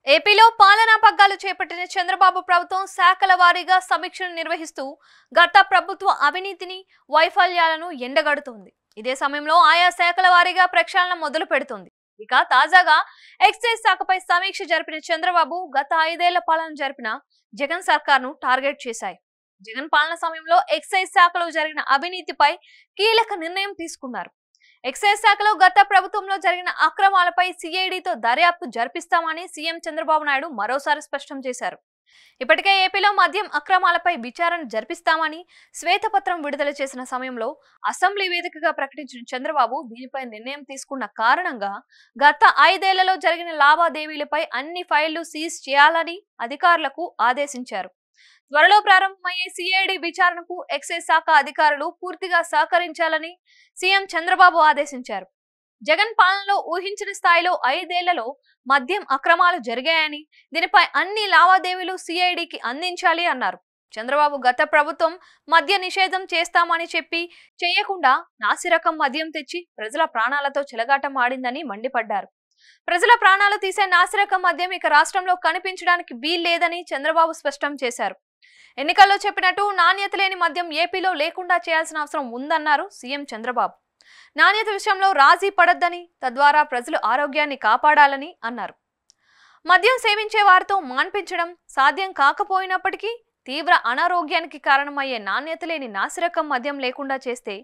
ఏపీలో పాలనా పగ్గాలు చేపట్టిన చంద్రబాబు ప్రభుత్వం శాఖల వారీగా సమీక్షలు నిర్వహిస్తూ గత ప్రభుత్వ అవినీతిని, వైఫల్యాలను ఎండగడుతోంది. ఇదే సమయంలో ఆయా శాఖల వారీగా ప్రక్షాళన మొదలు పెడుతుంది. ఇక తాజాగా ఎక్సైజ్ శాఖపై సమీక్ష జరిపిన చంద్రబాబు గత 5 ఏళ్ల పాలన జరిపిన జగన్ సర్కార్ను టార్గెట్ చేశాయి. జగన్ పాలన సమయంలో ఎక్సైజ్ శాఖలో జరిగిన అవినీతిపై కీలక నిర్ణయం తీసుకున్నారు. ఎక్సైజ్ శాఖలో గత ప్రభుత్వంలో జరిగిన అక్రమాలపై సిఐడితో దర్యాప్తు జరిపిస్తామని సీఎం చంద్రబాబు నాయుడు మరోసారి స్పష్టం చేశారు. ఇప్పటికే ఏపీలో మద్యం అక్రమాలపై విచారణ జరిపిస్తామని శ్వేతపత్రం విడుదల చేసిన సమయంలో అసెంబ్లీ వేదికగా ప్రకటించిన చంద్రబాబు దీనిపై నిర్ణయం తీసుకున్న కారణంగా గత 5 ఏళ్లలో జరిగిన లావాదేవీలపై అన్ని ఫైళ్లు సీజ్ చేయాలని అధికారులకు ఆదేశించారు. త్వరలో ప్రారంభమయ్యే సిఐడి విచారణకు ఎక్సైజ్ శాఖ అధికారులు పూర్తిగా సహకరించాలని సీఎం చంద్రబాబు ఆదేశించారు. జగన్ పాలనలో ఊహించిన స్థాయిలో 5 ఏళ్లలో మద్యం అక్రమాలు జరిగాయని, దీనిపై అన్ని లావాదేవీలు సిఐడికి అందించాలి అన్నారు. చంద్రబాబు గత ప్రభుత్వం మద్య నిషేధం చేస్తామని చెప్పి చేయకుండా నాసిరకం మద్యం తెచ్చి ప్రజల ప్రాణాలతో చెలగాటం ఆడిందని మండిపడ్డారు. ప్రజల ప్రాణాలు తీసే నాసిరకం మద్యం ఇక రాష్ట్రంలో కనిపించడానికి వీల్లేదని చంద్రబాబు స్పష్టం చేశారు. ఎన్నికల్లో చెప్పినట్టు నాణ్యత లేని మద్యం ఏపీలో లేకుండా చేయాల్సిన అవసరం ఉందన్నారు సీఎం చంద్రబాబు. నాణ్యత విషయంలో రాజీ పడొద్దని, తద్వారా ప్రజల ఆరోగ్యాన్ని కాపాడాలని అన్నారు. మద్యం సేవించే వారితో మాన్పించడం సాధ్యం కాకపోయినప్పటికీ తీవ్ర అనారోగ్యానికి కారణమయ్యే నాణ్యత లేని నాసిరకం మద్యం లేకుండా చేస్తే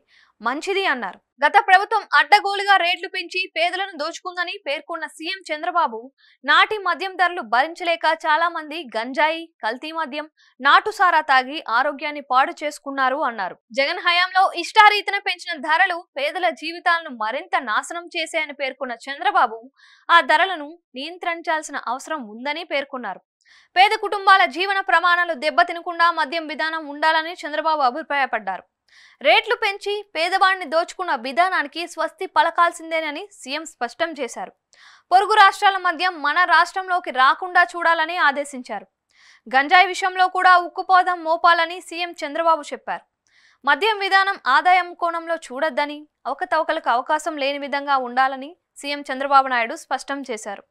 మంచిది అన్నారు. గత ప్రభుత్వం అడ్డగోలుగా రేట్లు పెంచి పేదలను దోచుకుందని పేర్కొన్న సీఎం చంద్రబాబు నాటి మద్యం ధరలు భరించలేక చాలా మంది గంజాయి, కల్తీ మద్యం, నాటుసారా తాగి ఆరోగ్యాన్ని పాడు చేసుకున్నారు అన్నారు. జగన్ హయాంలో ఇష్టారీతిన పెంచిన ధరలు పేదల జీవితాలను మరింత నాశనం చేశాయని పేర్కొన్న చంద్రబాబు ఆ ధరలను నియంత్రించాల్సిన అవసరం ఉందని పేర్కొన్నారు. పేద కుటుంబాల జీవన ప్రమాణాలు దెబ్బతినకుండా మద్యం విధానం ఉండాలని చంద్రబాబు అభిప్రాయపడ్డారు. రేట్లు పెంచి పేదవాడిని దోచుకున్న విధానానికి స్వస్తి పలకాల్సిందేనని సీఎం స్పష్టం చేశారు. పొరుగు రాష్ట్రాల మద్యం మన రాష్ట్రంలోకి రాకుండా చూడాలని ఆదేశించారు. గంజాయి విషయంలో కూడా ఉక్కుపోదం మోపాలని సీఎం చంద్రబాబు చెప్పారు. మద్యం విధానం ఆదాయం కోణంలో చూడొద్దని, అవకతవకలకు అవకాశం లేని విధంగా ఉండాలని సీఎం చంద్రబాబు నాయుడు స్పష్టం చేశారు.